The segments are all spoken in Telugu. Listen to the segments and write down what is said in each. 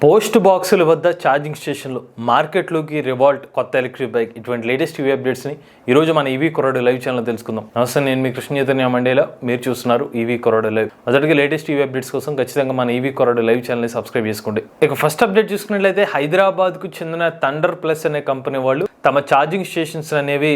పోస్ట్ బాక్సుల వద్ద ఛార్జింగ్ స్టేషన్లు మార్కెట్లోకి రివాల్ట్ కొత్త ఎలక్ట్రిక్ బైక్ ఇటువంటి లేటెస్ట్ ఈవీ అప్డేట్స్ని ఈరోజు మన ఈవీ కొరాడో లైవ్ ఛానల్ తెలుసుకుందాం. నమస్తే, నేను మీ కృష్ణ చైతన్య మండేలా, మీరు చూస్తున్నారు ఈవీ కొరాడో లైవ్. మొదటిగా లేటెస్ట్ ఈవీ అప్డేట్స్ కోసం ఖచ్చితంగా మన ఈవీ కొరాడో లైవ్ ఛానల్ని సబ్స్క్రైబ్ చేసుకోండి. ఇక ఫస్ట్ అప్డేట్ చూసుకున్నట్లయితే హైదరాబాద్కు చెందిన థండర్ ప్లస్ అనే కంపెనీ వాళ్ళు తమ ఛార్జింగ్ స్టేషన్స్ అనేవి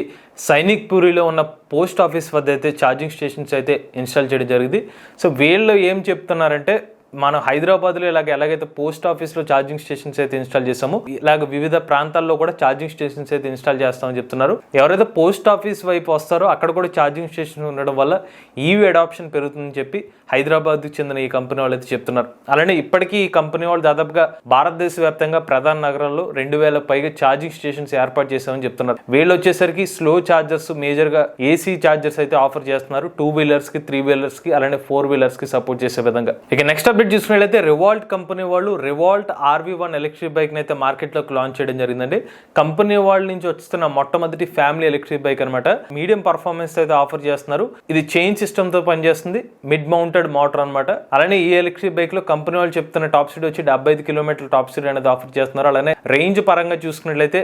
సైనిక్ పూరిలో ఉన్న పోస్ట్ ఆఫీస్ వద్ద అయితే ఛార్జింగ్ స్టేషన్స్ అయితే ఇన్స్టాల్ చేయడం జరిగింది. సో వీళ్ళు ఏం చెప్తున్నారంటే, మనం హైదరాబాద్లో ఎలాగైతే పోస్ట్ ఆఫీస్లో ఛార్జింగ్ స్టేషన్స్ అయితే ఇన్స్టాల్ చేస్తామో, ఇలాగ వివిధ ప్రాంతాల్లో కూడా ఛార్జింగ్ స్టేషన్స్ అయితే ఇన్స్టాల్ చేస్తామని చెప్తున్నారు. ఎవరైతే పోస్ట్ ఆఫీస్ వైపు వస్తారో అక్కడ కూడా ఛార్జింగ్ స్టేషన్ ఉండడం వల్ల ఈవీ అడాప్షన్ పెరుగుతుందని చెప్పి హైదరాబాద్కి చెందిన ఈ కంపెనీ వాళ్ళు అయితే చెప్తున్నారు. అలానే ఇప్పటికీ ఈ కంపెనీ వాళ్ళు దాదాపుగా భారతదేశ వ్యాప్తంగా ప్రధాన నగరాల్లో 2000 పైగా ఛార్జింగ్ స్టేషన్స్ ఏర్పాటు చేశామని చెప్తున్నారు. వీళ్ళు వచ్చేసరికి స్లో ఛార్జర్స్, మేజర్గా ఏసీ ఛార్జర్స్ అయితే ఆఫర్ చేస్తున్నారు. 2 వీలర్స్కి, 3 వీలర్స్కి, అలానే 4 వీలర్స్కి సపోర్ట్ చేసే విధంగా. ఇక నెక్స్ట్ అప్డేట్ చూసుకున్నట్లయితే రివాల్ట్ కంపెనీ వాళ్ళు రివాల్ట్ RV1 ఎలక్ట్రిక్ బైక్ అయితే మార్కెట్లోకి లాంచ్ చేయడం జరిగిందండి. కంపెనీ వాళ్ళ నుంచి వస్తున్న మొట్టమొదటి ఫ్యామిలీ ఎలక్ట్రిక్ బైక్ అనమాట. మీడియం పర్ఫార్మెన్స్ అయితే ఆఫర్ చేస్తున్నారు. ఇది చైన్ సిస్టమ్ తో పనిచేస్తుంది, మిడ్ మౌంటెడ్ మోటార్ అనమాట. అలానే ఈ ఎలక్ట్రిక్ బైక్ లో కంపెనీ వాళ్ళు చెప్తున్న టాప్ స్పీడ్ వచ్చి 75 కిలోమీటర్ల టాప్ స్పీడ్ అనేది ఆఫర్ చేస్తున్నారు. అలానే రేంజ్ పరంగా చూసుకున్నట్లయితే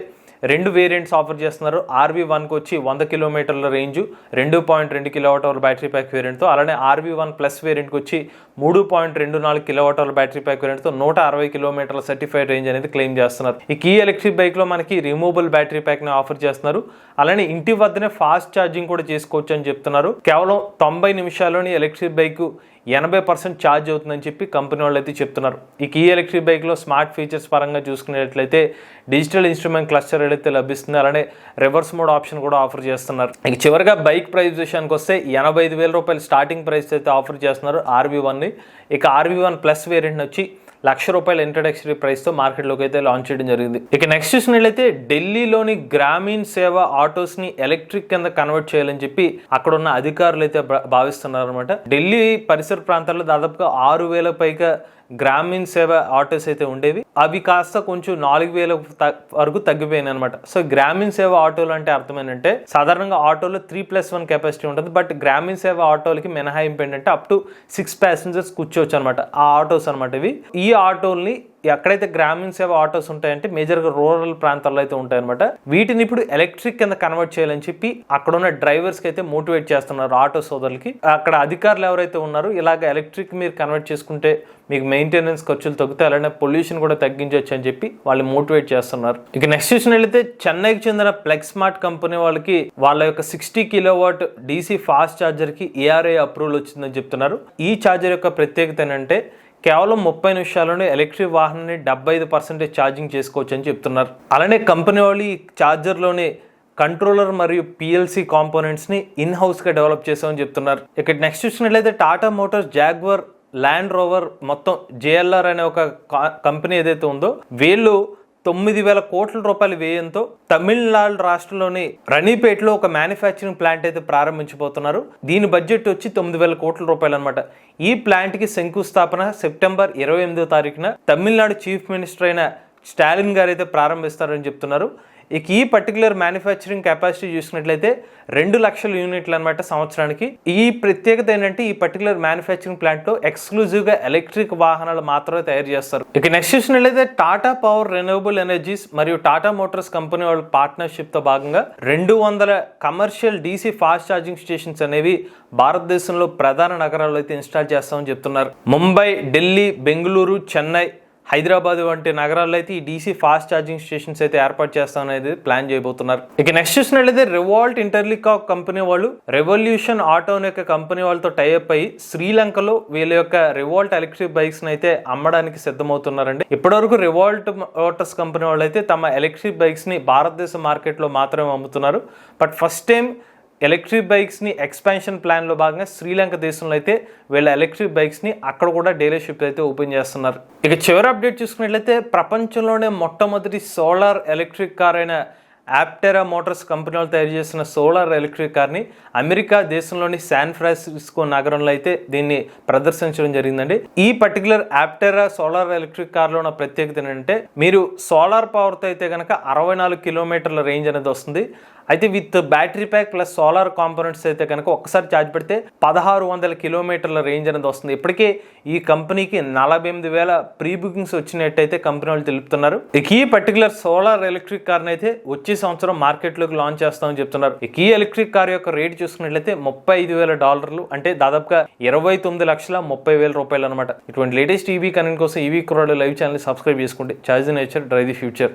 2 వేరియంట్స్ ఆఫర్ చేస్తున్నారు. RV1కి వచ్చి 100 కిలోమీటర్ల రేంజ్, 2.2 కిలోవాట్ బ్యాటరీ ప్యాక్ వేరియంట్తో. అలానే RV1 ప్లస్ వేరియంట్కి వచ్చి 3.24 కిలోవాట్ బ్యాటరీ ప్యాక్ వేరియంట్తో 160 కిలోమీటర్ల సర్టిఫైడ్ రేంజ్ అనేది క్లెయిమ్ చేస్తున్నారు. ఈ ఎలక్ట్రిక్ బైక్ లో మనకి రిమూవబుల్ బ్యాటరీ ప్యాక్ ని ఆఫర్ చేస్తున్నారు. అలానే ఇంటి వద్దనే ఫాస్ట్ ఛార్జింగ్ కూడా చేసుకోవచ్చు అని చెప్తున్నారు. కేవలం 90 నిమిషాల్లోని ఎలక్ట్రిక్ బైక్ 80% ఛార్జ్ అవుతుందని చెప్పి కంపెనీ వాళ్ళు అయితే చెప్తున్నారు. ఈ ఎలక్ట్రిక్ బైక్లో స్మార్ట్ ఫీచర్స్ పరంగా చూసుకునేట్లయితే డిజిటల్ ఇన్స్ట్రుమెంట్ క్లస్టర్ ఏదైతే లభిస్తుంది, అలానే రివర్స్ మోడ్ ఆప్షన్ కూడా ఆఫర్ చేస్తున్నారు. ఇక చివరిగా బైక్ ప్రైస్ విషయానికి వస్తే 85,000 రూపాయలు స్టార్టింగ్ ప్రైస్ అయితే ఆఫర్ చేస్తున్నారు RV1ని. ఇక RV1 ప్లస్ వేరియంట్ వచ్చి ₹1,00,000 ఇంట్రడక్టరీ ప్రైస్తో మార్కెట్లోకి అయితే లాంచ్ చేయడం జరిగింది. ఇక నెక్స్ట్ చూసినట్లయితే ఢిల్లీలోని గ్రామీణ్ సేవ ఆటోస్ని ఎలక్ట్రిక్ కింద కన్వర్ట్ చేయాలని చెప్పి అక్కడ ఉన్న అధికారులు అయితే భావిస్తున్నారు అనమాట. ఢిల్లీ పరిసర ప్రాంతాల్లో దాదాపుగా 6,000 పైగా గ్రామీణ్ సేవ ఆటోస్ అయితే ఉండేవి. అవి కాస్త కొంచెం 4,000 వరకు తగ్గిపోయినాయి అనమాట. సో గ్రామీణ్ సేవ ఆటోలు అంటే అర్థం ఏంటంటే, సాధారణంగా ఆటోలో 3+1 కెపాసిటీ ఉంటుంది. బట్ గ్రామీణ సేవ ఆటోలకి మినహాయింపు ఏంటంటే అప్ టు 6 ప్యాసింజర్స్ కూర్చోవచ్చు అనమాట. ఆ ఆటోస్ అనమాట ఇవి. ఈ ఆటోల్ని ఎక్కడైతే గ్రామీణ సేవ ఆటోస్ ఉంటాయంటే మేజర్గా రూరల్ ప్రాంతాల్లో అయితే ఉంటాయన్నమాట. వీటిని ఇప్పుడు ఎలక్ట్రిక్ కింద కన్వర్ట్ చేయాలని చెప్పి అక్కడ ఉన్న డ్రైవర్స్ కి అయితే మోటివేట్ చేస్తున్నారు, ఆటో సోదరులకి. అక్కడ అధికారులు ఎవరైతే ఉన్నారో ఇలాగ ఎలక్ట్రిక్ మీరు కన్వర్ట్ చేసుకుంటే మీకు మెయింటెనెన్స్ ఖర్చులు తగ్గుతాయి, అలానే పొల్యూషన్ కూడా తగ్గించవచ్చు అని చెప్పి వాళ్ళు మోటివేట్ చేస్తున్నారు. ఇక నెక్స్ట్ చూసినట్లయితే చెన్నైకి చెందిన ప్లెక్స్ స్మార్ట్ కంపెనీ వాళ్ళకి వాళ్ళ యొక్క 60 కిలోవాట్ DC ఫాస్ట్ ఛార్జర్ కి ARAI అప్రూవల్ వచ్చిందని చెప్తున్నారు. ఈ ఛార్జర్ యొక్క ప్రత్యేకత ఏంటంటే కేవలం 30 నిమిషాల్లోనే ఎలక్ట్రిక్ వాహనాన్ని 75% ఛార్జింగ్ చేసుకోవచ్చు అని చెప్తున్నారు. అలానే కంపెనీ వాళ్ళు ఈ ఛార్జర్లోనే కంట్రోలర్ మరియు PLC కాంపోనెంట్స్ని ఇన్ హౌస్గా డెవలప్ చేసామని చెప్తున్నారు. ఇక్కడ నెక్స్ట్ చూసినట్లయితే Tata Motors, Jaguar, land rover, మొత్తం JLR అనే ఒక కంపెనీ ఏదైతే ఉందో వీళ్ళు 9,000 కోట్ల రూపాయల వ్యయంతో తమిళనాడు రాష్ట్రంలోని రణిపేటలో ఒక మ్యానుఫ్యాక్చరింగ్ ప్లాంట్ అయితే ప్రారంభించబోతున్నారు. దీని బడ్జెట్ వచ్చి 9,000 కోట్ల రూపాయలు అనమాట. ఈ ప్లాంట్ కి శంకుస్థాపన సెప్టెంబర్ 28వ తారీఖున తమిళనాడు చీఫ్ మినిస్టర్ అయిన స్టాలిన్ గారు అయితే ప్రారంభిస్తారని చెప్తున్నారు. ఇక ఈ పర్టికులర్ మ్యానుఫ్యాక్చరింగ్ కెపాసిటీ చూసినట్లయితే 2 లక్షల యూనిట్లు అనమాట సంవత్సరానికి. ఈ ప్రత్యేకత ఏంటంటే ఈ పర్టికులర్ మ్యానుఫ్యాక్చరింగ్ ప్లాంట్ లో ఎక్స్క్లూజివ్ గా ఎలక్ట్రిక్ వాహనాలు మాత్రమే తయారు చేస్తారు. ఇక నెక్స్ట్ చూసినట్లయితే టాటా పవర్ రెన్యూవబుల్ ఎనర్జీస్ మరియు టాటా మోటార్స్ కంపెనీ వాళ్ళ పార్ట్నర్షిప్ తో భాగంగా 200 commercial DC fast charging stations అనేవి భారతదేశంలో ప్రధాన నగరాల్లో అయితే ఇన్స్టాల్ చేస్తామని చెప్తున్నారు. ముంబై, ఢిల్లీ, బెంగళూరు, చెన్నై, హైదరాబాద్ వంటి నగరాల్లో అయితే ఈ DC ఫాస్ట్ ఛార్జింగ్ స్టేషన్స్ అయితే ఏర్పాటు చేస్తామనేది ప్లాన్ చేయబోతున్నారు. ఇక నెక్స్ట్ చూసినట్లయితే రివాల్ట్ ఇంటర్లికాక్ కంపెనీ వాళ్ళు రెవల్యూషన్ ఆటో అనే కంపెనీ వాళ్ళతో టైఅప్ అయ్యి శ్రీలంకలో వీళ్ళ యొక్క రివాల్ట్ ఎలక్ట్రిక్ బైక్స్ అయితే అమ్మడానికి సిద్ధమవుతున్నారండి. ఇప్పటివరకు రివాల్ట్ మోటార్స్ కంపెనీ వాళ్ళు అయితే తమ ఎలక్ట్రిక్ బైక్స్ ని భారతదేశ మార్కెట్ లో మాత్రమే అమ్ముతున్నారు. బట్ ఫస్ట్ టైం ఎలక్ట్రిక్ బైక్స్ని ఎక్స్పాన్షన్ ప్లాన్లో భాగంగా శ్రీలంక దేశంలో అయితే వీళ్ళ ఎలక్ట్రిక్ బైక్స్ని అక్కడ కూడా డీలర్షిప్ అయితే ఓపెన్ చేస్తున్నారు. ఇక చివరి అప్డేట్ చూసుకున్నట్లయితే ప్రపంచంలోనే మొట్టమొదటి సోలార్ ఎలక్ట్రిక్ కార్ అయిన ఆప్టెరా మోటార్స్ కంపెనీ వాళ్ళు తయారు చేసిన సోలార్ ఎలక్ట్రిక్ కార్ని అమెరికా దేశంలోని శాన్ ఫ్రాన్సిస్కో నగరంలో అయితే దీన్ని ప్రదర్శించడం జరిగిందండి. ఈ పర్టికులర్ ఆప్టెరా సోలార్ ఎలక్ట్రిక్ కార్లో ఉన్న ప్రత్యేకత ఏంటంటే మీరు సోలార్ పవర్తో అయితే కనుక 64 కిలోమీటర్ల రేంజ్ అనేది వస్తుంది. అయితే with battery pack plus solar components అయితే కనుక ఒక్కసారి ఛార్జ్ పెడితే 1600 కిలోమీటర్ల రేంజ్ అనేది వస్తుంది. ఇప్పటికే ఈ కంపెనీకి 48,000 ప్రీ బుకింగ్స్ వచ్చినట్టయితే కంపెనీ వాళ్ళు తెలుపుతున్నారు. ఇక ఈ పర్టికులర్ సోలార్ ఎలక్ట్రిక్ కార్ని అయితే వచ్చే సంవత్సరం మార్కెట్లోకి లాంచ్ చేస్తామని చెప్తున్నారు. ఇక ఈ ఎలక్ట్రిక్ కార్ యొక్క రేట్ చూసుకున్నట్లయితే $35,000 అంటే దాదాపుగా 29,30,000 రూపాయలు అనమాట. ఇటువంటి లేటెస్ట్ ఈవీ కనెక్ట్ కోసం ఈవీ కుర్రాడు లైవ్ ఛానల్ సబ్స్క్రైబ్ చేసుకోండి. Charge the nature, drive the future.